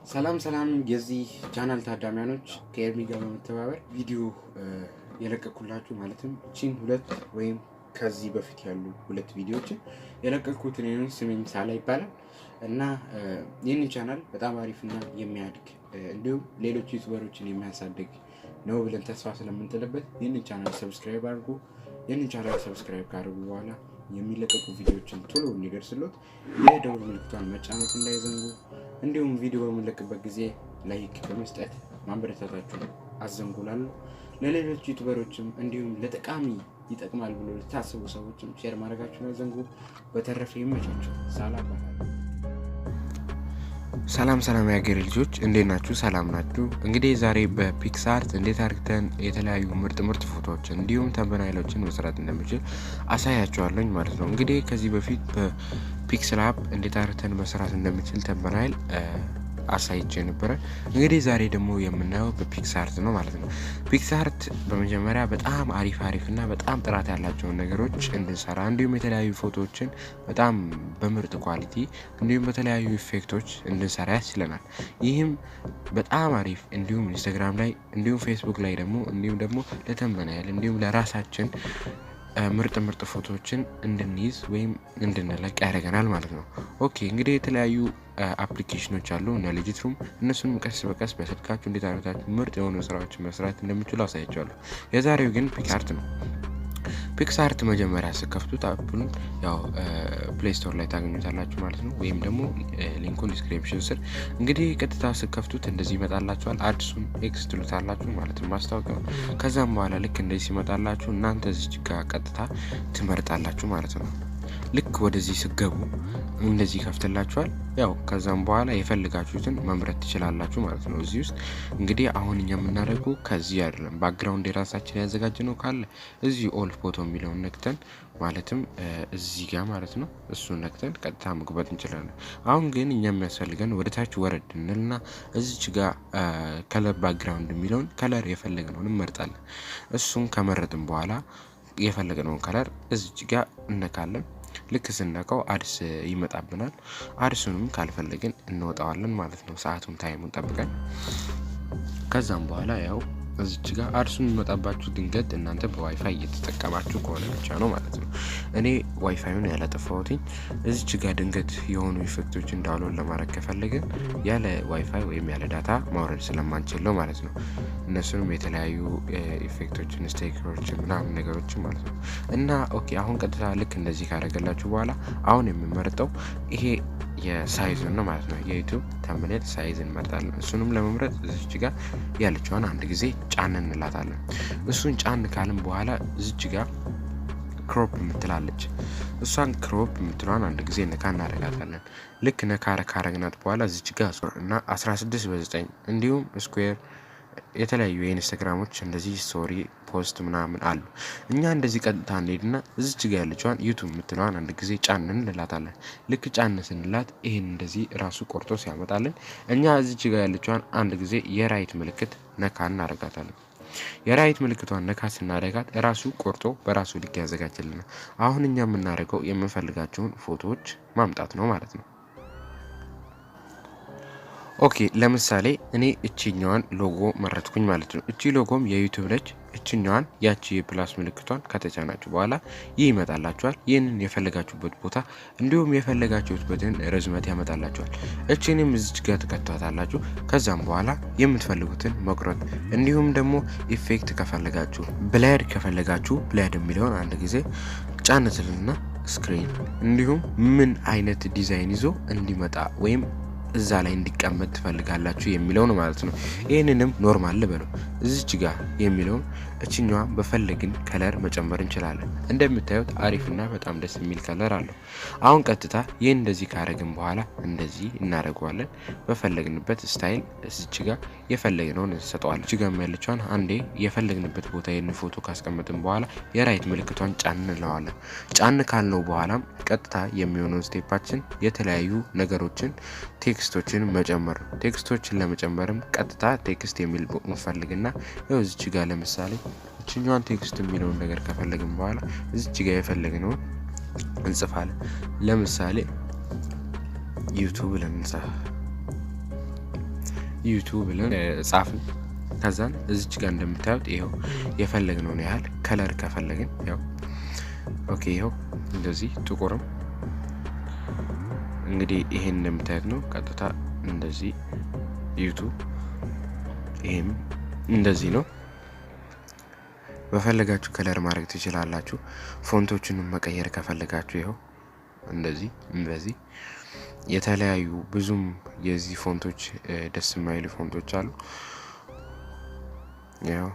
ሰላም የዚህ ቻናል ታዳሚያኖች ከኤርሚ ጋር በመተባበር ቪዲዮ የለቀኩላችሁ ማለትም ቺን ሁለት ወይም ከዚህ በፊት ያሉ ሁለት ቪዲዮዎችን የለቀኩት እኔ ነኝ። ስሜን ሳላ ይባላል እና ይህንን ቻናል በጣም አሪፍና የሚያድግ እንዲሁም ሌሎች ዩቲዩበሮችን የሚያሳድግ ነው ብለን ተስፋ ስለምንጥልበት ይህንን ቻናል ሰብስክራይብ አድርጉ። ይህንን ቻናል ሰብስክራይብ ካደረጉ በኋላ የሚለቀቁ ቪዲዮዎችን ቶሎ እንዲደርስሎት የደወል ምልክቷን መጫን እንዳይዘንጉ። እንዲሁም ቪዲዮ በመለቀቅበት ጊዜ ላይክ በመስጠት ማበረታታችሁን አዘንጉላለሁ። ለሌሎች ዩቲዩበሮችም እንዲሁም ለጠቃሚ ይጠቅማል ብሎ ለታሰቡ ሰዎችም ሼር ማድረጋችሁን አዘንጉ። በተረፈ ይመቻችሁ። ሰላም የሀገሬ ልጆች እንዴት ናችሁ? ሰላም ናችሁ? እንግዲህ ዛሬ በፒክስአርት እንዴት አድርገን የተለያዩ ምርጥ ፎቶዎችን እንዲሁም ተምብኔሎችን መስራት እንደምንችል አሳያችኋለሁ ማለት ነው። እንግዲህ ከዚህ በፊት በፒክስላብ እንዴት አድርገን መስራት እንደምንችል ተምብኔል አሳይቼ ነበር። እንግዲህ ዛሬ ደግሞ የምናየው በፒክስአርት ነው ማለት ነው። ፒክስአርት በመጀመሪያ በጣም አሪፍና በጣም ጥራት ያላቸውን ነገሮች እንድንሰራ እንዲሁም የተለያዩ ፎቶዎችን በጣም በምርጥ ኳሊቲ እንዲሁም በተለያዩ ኢፌክቶች እንድንሰራ ያስችለናል። ይህም በጣም አሪፍ እንዲሁም ኢንስታግራም ላይ እንዲሁም ፌስቡክ ላይ እንዲሁም ደግሞ ለተምብኔል እንዲሁም ለራሳችን ምርጥ ፎቶዎችን እንድንይዝ ወይም እንድንለቅ ያደርገናል ማለት ነው። ኦኬ እንግዲህ የተለያዩ አፕሊኬሽኖች አሉ እና ሊጅትሩም እነሱንም ቀስ በቀስ በስልካችሁ እንዴት አድርጋችሁ ምርጥ የሆኑ ስራዎችን መስራት እንደምትችሉ አሳያችኋለሁ። የዛሬው ግን ፒክስአርት ነው። ፒክስአርት መጀመሪያ ስከፍቱት አፑን ያው ፕሌይ ስቶር ላይ ታገኙታላችሁ ማለት ነው፣ ወይም ደግሞ ሊንኩን ዲስክሪፕሽን ስር እንግዲህ ቀጥታ ስከፍቱት እንደዚህ ይመጣላችኋል። አድሱን ኤክስ ትሉታላችሁ ማለት ነው ማስታወቂያው። ከዛም በኋላ ልክ እንደዚህ ሲመጣላችሁ እናንተ እዚህ ጋር ቀጥታ ትመርጣላችሁ ማለት ነው። ልክ ወደዚህ ስገቡ እንደዚህ ከፍተላችኋል። ያው ከዛም በኋላ የፈልጋችሁትን መምረጥ ትችላላችሁ ማለት ነው። እዚህ ውስጥ እንግዲህ አሁን እኛ የምናደርገው ከዚህ አይደለም፣ ባክግራውንድ የራሳችን ያዘጋጀነው ካለ እዚህ ኦል ፎቶ የሚለውን ነክተን ማለትም እዚህ ጋር ማለት ነው እሱን ነክተን ቀጥታ መግባት እንችላለን። አሁን ግን እኛ የሚያስፈልገን ወደ ታች ወረድ እንልና እዚች ጋር ከለር ባክግራውንድ የሚለውን ከለር የፈለግነውን እንመርጣለን። እሱን ከመረጥን በኋላ የፈለግነውን ከለር እዚች ጋር እንነካለን። ልክ ስንነካው አድስ ይመጣብናል። አድሱንም ካልፈለግን እንወጣዋለን ማለት ነው፣ ሰዓቱን ታይሙን ጠብቀን። ከዛም በኋላ ያው እዚች ጋር አድሱን ይመጣባችሁ ድንገት እናንተ በዋይፋይ እየተጠቀማችሁ ከሆነ ብቻ ነው ማለት ነው። እኔ ዋይፋዩን ያላጠፋሁትኝ እዚች ጋር ድንገት የሆኑ ኢፌክቶችን ዳውንሎድ ለማድረግ ከፈለግን ያለ ዋይፋይ ወይም ያለ ዳታ ማውረድ ስለማንችል ነው ማለት ነው። እነሱንም የተለያዩ ኢፌክቶችን ስቲከሮች ምናምን ነገሮችን ማለት ነው። እና ኦኬ አሁን ቀጥታ ልክ እንደዚህ ካደረገላችሁ በኋላ አሁን የምመርጠው ይሄ የሳይዙን ነው ማለት ነው። የዩቲዩብ ተምብኔል ሳይዝ እንመርጣለን። እሱንም ለመምረጥ እዚች ጋር ያለችዋን አንድ ጊዜ ጫን እንላታለን። እሱን ጫን ካልን በኋላ እዚች ጋር ክሮፕ የምትላለች እሷን ክሮፕ የምትሏን አንድ ጊዜ ነካ እናደርጋታለን። ልክ ነካ ካረግናት በኋላ እዚች ጋር እና 16:9 እንዲሁም ስኩዌር የተለያዩ የኢንስታግራሞች እንደዚህ ስቶሪ ፖስት ምናምን አሉ። እኛ እንደዚህ ቀጥታ እንሄድና እዚች ጋር ያለችዋን ዩቲዩብ የምትለዋን አንድ ጊዜ ጫን እንላታለን። ልክ ጫን ስንላት ይሄን እንደዚህ ራሱ ቆርጦ ሲያመጣልን እኛ እዚች ጋር ያለችዋን አንድ ጊዜ የራይት ምልክት ነካ እናደርጋታለን። የራይት ምልክቷን ነካ ስናደርጋት ራሱ ቆርጦ በራሱ ልክ ያዘጋጅልናል። አሁን እኛ የምናደርገው የምንፈልጋቸውን ፎቶዎች ማምጣት ነው ማለት ነው። ኦኬ ለምሳሌ እኔ እቺኛዋን ሎጎ መረጥኩኝ ማለት ነው። እቺ ሎጎም የዩቲዩብ ነች። እቺኛዋን ያቺ የፕላስ ምልክቷን ከተጫናችሁ በኋላ ይህ ይመጣላችኋል። ይህንን የፈለጋችሁበት ቦታ እንዲሁም የፈለጋችሁበትን ርዝመት ያመጣላችኋል። እቺንም እዚች ጋር ተከታታላችሁ። ከዛም በኋላ የምትፈልጉትን መቁረጥ እንዲሁም ደግሞ ኢፌክት ከፈለጋችሁ ብሌድ የሚለውን አንድ ጊዜ ጫን ትሉና ስክሪን እንዲሁም ምን አይነት ዲዛይን ይዞ እንዲመጣ ወይም እዛ ላይ እንዲቀመጥ ትፈልጋላችሁ የሚለው ነው ማለት ነው። ይሄንንም ኖርማል ልበለው እዚች ጋር የሚለው እቺኛዋ በፈለግን ከለር መጨመር እንችላለን። እንደምታዩት አሪፍና በጣም ደስ የሚል ከለር አለው። አሁን ቀጥታ ይሄን እንደዚህ ካረግን በኋላ እንደዚህ እናደርገዋለን። በፈለግንበት ስታይል እዚች ጋር የፈለግነውን እንሰጠዋለን። እቺ ጋር ያለችዋን አንዴ የፈለግንበት ቦታ ይሄን ፎቶ ካስቀመጥን በኋላ የራይት ምልክቷን ጫን እንለዋለን። ጫን ካልነው በኋላ ቀጥታ የሚሆነው ስቴፓችን የተለያዩ ነገሮችን ቴክስቶችን መጨመር ነው። ቴክስቶችን ለመጨመርም ቀጥታ ቴክስት የሚል እንፈልግና ያው እዚች ጋር ለምሳሌ እቺኛዋን ቴክስት የሚለውን ነገር ከፈለግን በኋላ እዚች ጋር የፈለግነውን እንጽፋለን። ለምሳሌ ዩቲዩብ ለምሳሌ youtoo ብለን ጻፍን ከዛን እዚች ጋር እንደምታዩት ይሄው የፈለግነውን ያህል ከለር ከፈለግን ያው ኦኬ ይሄው እንደዚህ ጥቁርም እንግዲህ ይሄን እንደምታዩት ነው ቀጥታ እንደዚህ youtoo ይሄም እንደዚህ ነው በፈለጋችሁ ከለር ማድረግ ትችላላችሁ ፎንቶችን መቀየር ከፈለጋችሁ ይሄው እንደዚህ የተለያዩ ብዙም የዚህ ፎንቶች ደስ የማይሉ ፎንቶች አሉ ያው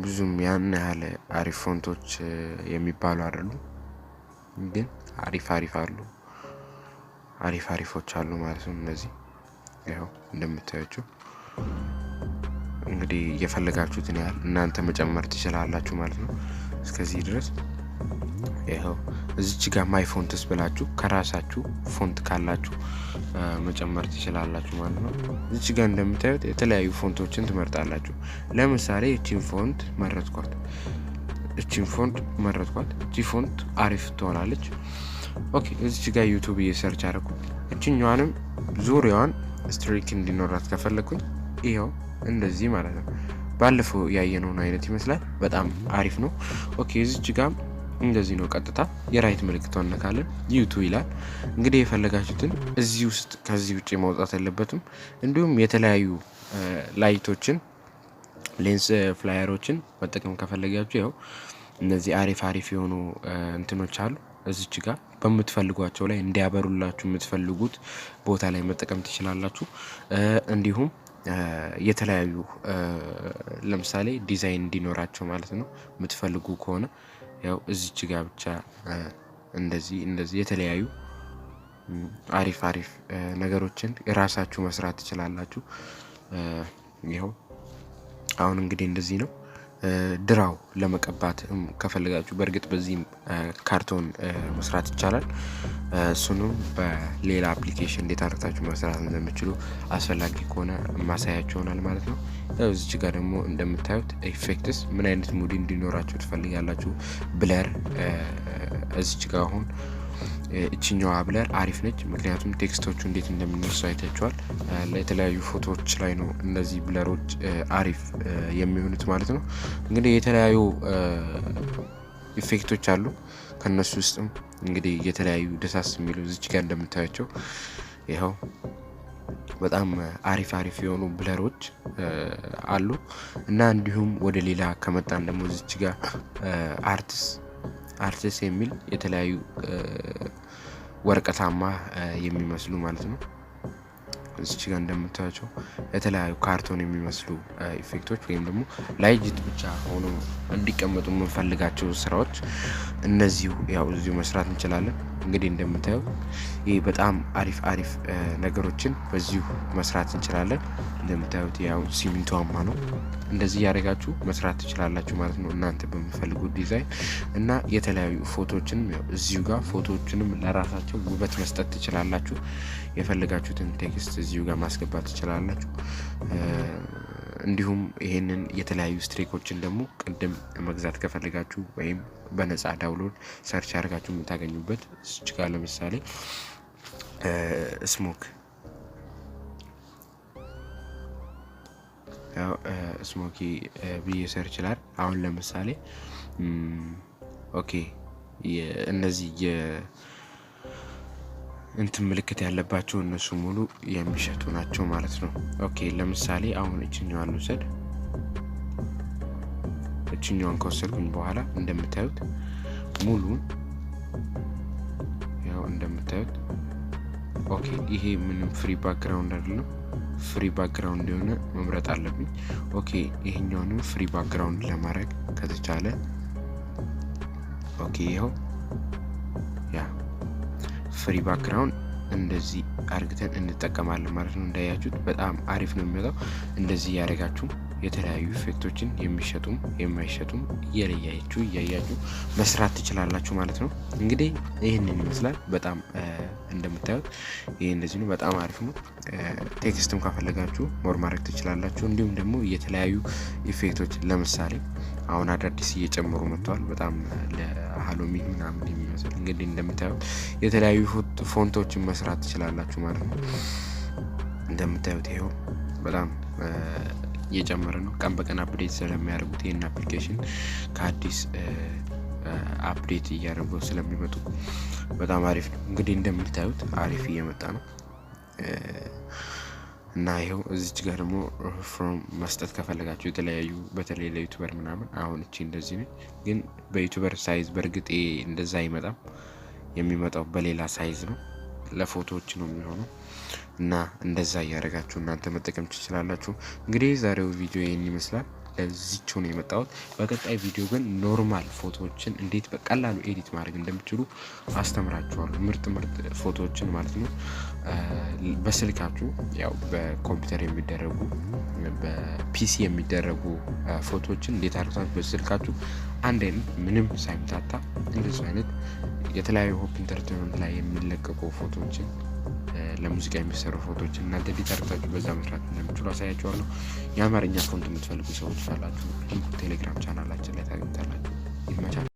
ብዙም ያን ያህል አሪፍ ፎንቶች የሚባሉ አይደሉም ግን አሪፎች አሉ ማለት ነው እነዚህ ያው እንደምታዩት እንግዲህ የፈለጋችሁትን ያህል እናንተ መጨመር ትችላላችሁ ማለት ነው እስከዚህ ድረስ ይሄው እዚች ጋር ማይ ፎንትስ ብላችሁ ከራሳችሁ ፎንት ካላችሁ መጨመር ትችላላችሁ ማለት ነው እዚች ጋር እንደምታዩት የተለያዩ ፎንቶችን ትመርጣላችሁ ለምሳሌ እቺን ፎንት መረጥኳት እቺ ፎንት አሪፍ ትሆናለች ኦኬ እዚች ጋር ዩቲዩብ እየሰርች አደረኩ እቺኛዋንም ዙሪያዋን ስትሪክ እንዲኖራት ከፈለኩኝ ይሄው እንደዚህ ማለት ነው ባለፈው ያየነውን አይነት ይመስላል በጣም አሪፍ ነው ኦኬ እዚች ጋር እንደዚህ ነው ቀጥታ የራይት ምልክቷን ነካለን youtoo ይላል እንግዲህ የፈለጋችሁትን እዚህ ውስጥ ከዚህ ውጪ ማውጣት አለበትም እንዲሁም የተለያዩ ላይቶችን ሌንስ ፍላየሮችን መጠቀም ከፈለጋችሁ ያው እነዚህ አሪፍ የሆኑ እንትኖች አሉ እዚች ጋር በመትፈልጓቸው ላይ እንዲያበሩላችሁ የምትፈልጉት ቦታ ላይ መጠቀም ትችላላችሁ እንዲሁም የተለያዩ ለምሳሌ ዲዛይን እንዲኖራቸው ማለት ነው የምትፈልጉ ከሆነ ያው እዚች ጋር ብቻ እንደዚህ የተለያዩ አሪፍ ነገሮችን ራሳችሁ መስራት ትችላላችሁ ይሄው አሁን እንግዲህ እንደዚህ ነው ድራው ለመቀባት ከፈለጋችሁ በርግጥ በዚህ ካርቶን መስራት ይቻላል እሱንም በሌላ አፕሊኬሽን እንዴት አድርጋችሁ መስራት እንደምትችሉ አስፈላጊ ከሆነ ማሳያችሁ ይሆናል ማለት ነው እዚች ጋር ደግሞ እንደምታዩት ኢፌክትስ ምን አይነት ሙድ እንዲኖራችሁ ትፈልጋላችሁ ብለር እዚች ጋር አሁን እቺኛው ብለር አሪፍ ነች ምክንያቱም ቴክስቶቹ እንዴት እንደሚነሱ አይታችኋል ለተለያዩ ፎቶዎች ላይ ነው እነዚህ ብለሮች አሪፍ የሚሆኑት ማለት ነው እንግዲህ የተለያዩ ኢፌክቶች አሉ ከነሱ ውስጥም እንግዲህ የተለያዩ ደሳስ የሚሉ እዚች ጋር እንደምታዩቸው ይሄው በጣም አሪፍ የሆኑ ብለሮች አሉ እና እንዲሁም ወደ ሌላ ከመጣን ደግሞ እዚች ጋር አርቲስት የሚል የተለያዩ ወርቀታማ የሚመስሉ ማለት ነው እዚች ጋር እንደምታዩቸው የተለያዩ ካርቶን የሚመስሉ ኢፌክቶች ወይም ደግሞ ላይጅት ብቻ ሆኖ እንዲቀመጡ የምንፈልጋቸው ስራዎች እነዚህ ያው እዚሁ መስራት እንችላለን እንግዲህ እንደምታዩ ይሄ በጣም አሪፍ ነገሮችን በዚሁ መስራት እንችላለን እንደምታዩት ያው ሲሚንቶማ ነው እንደዚህ ያደርጋችሁ መስራት ትችላላችሁ ማለት ነው እናንተ በመፈልጉት ዲዛይን እና የተለያዩ ፎቶዎችንም ያው እዚሁ ጋር ፎቶዎችንም ለራሳቸው ውበት መስጠት ትችላላችሁ የፈለጋችሁትን ቴክስት እዚሁ ጋር ማስገባት ትችላላችሁ እንዲሁም ይሄንን የተለያዩ ስትሪኮችን ደግሞ ቅድም መግዛት ከፈለጋችሁ ወይም በነፃ ዳውንሎድ ሰርች አድርጋችሁ የምታገኙበት እዚህ ጋር ለምሳሌ ስሞክ ያው ስሞኪ ብዬ ሰርች ላር አሁን ለምሳሌ ኦኬ እነዚህ እንትን ምልክት ያለባቸው እነሱ ሙሉ የሚሸጡ ናቸው ማለት ነው ኦኬ ለምሳሌ አሁን እቺኛዋን ልውሰድ እቺኛዋን ከወሰድኩኝ በኋላ እንደምታዩት ሙሉ ያው እንደምታዩት ኦኬ ይሄ ምንም ፍሪ ባክግራውንድ አይደለም ፍሪ ባክግራውንድ የሆነ መምረጥ አለብኝ ኦኬ ይሄኛውንም ፍሪ ባክግራውንድ ለማድረግ ከተቻለ ኦኬ ይሄው ያ ፍሪ ባክግራውንድ እንደዚህ አርግተን እንጠቀማለን ማለት ነው እንዳያችሁት በጣም አሪፍ ነው የሚመጣው እንደዚህ ያደርጋችሁ የተለያዩ ኢፌክቶችን የሚሸጡም የማይሸጡም እያያችሁ መስራት ትችላላችሁ ማለት ነው እንግዲህ ይሄንን ይመስላል በጣም እንደምታዩት ይሄ እንደዚህ ነው በጣም አሪፍ ነው ቴክስትም ካፈለጋችሁ ሞር ማድረግ ትችላላችሁ እንዲሁም ደግሞ የተለያዩ ኢፌክቶች ለምሳሌ አሁን አዳዲስ እየጨመሩ መጥተዋል በጣም ለሃሎዊን ምናምን የሚመስል እንግዲህ እንደምታዩት የተለያዩ ፎንቶችን መስራት ትችላላችሁ ማለት ነው እንደምታዩት ይሄው በጣም እየጨመረ ነው። ቀን በቀን አፕዴት ስለሚያደርጉት ይሄን አፕሊኬሽን ከአዲስ አፕዴት እያደረጉ ስለሚመጡ በጣም አሪፍ ነው። እንግዲህ እንደምታዩት አሪፍ እየመጣ ነው እና ይሄው እዚች ጋር ደግሞ ፍሮም መስጠት ከፈለጋችሁ የተለያዩ በተለይ ለዩቲዩበር ምናምን አሁን እቺ እንደዚህ ነው። ግን በዩቲዩበር ሳይዝ በርግጥ እንደዛ አይመጣም። የሚመጣው በሌላ ሳይዝ ነው። ለፎቶዎች ነው የሚሆነው እና እንደዛ ያደርጋችሁ እናንተ መጠቀም ትችላላችሁ። እንግዲህ ዛሬው ቪዲዮ ይሄን ይመስላል። ለዚህቹ ነው የመጣሁት። በቀጣይ ቪዲዮ ግን ኖርማል ፎቶዎችን እንዴት በቀላሉ ኤዲት ማድረግ እንደምትችሉ አስተምራችኋለሁ። ምርጥ ፎቶዎችን ማለት ነው። በስልካችሁ ያው በኮምፒውተር የሚደረጉ በፒሲ የሚደረጉ ፎቶዎችን እንዴት አድርጋችሁ በስልካችሁ አንድ አይነት ምንም ሳይምታታ እንደዚህ አይነት የተለያዩ ሆፕ ኢንተርቴይንመንት ላይ የሚለቀቁ ፎቶዎችን ለሙዚቃ የሚሰሩ ፎቶዎችን እናንተ እንዴት አድርጋችሁ በዛ መስራት እንደምትችሉ አሳያችኋለሁ። የአማርኛ ፎንት የምትፈልጉ ሰዎች ካላችሁ ቴሌግራም ቻናላችን ላይ ታገኙታላችሁ። ይመቻችሁ።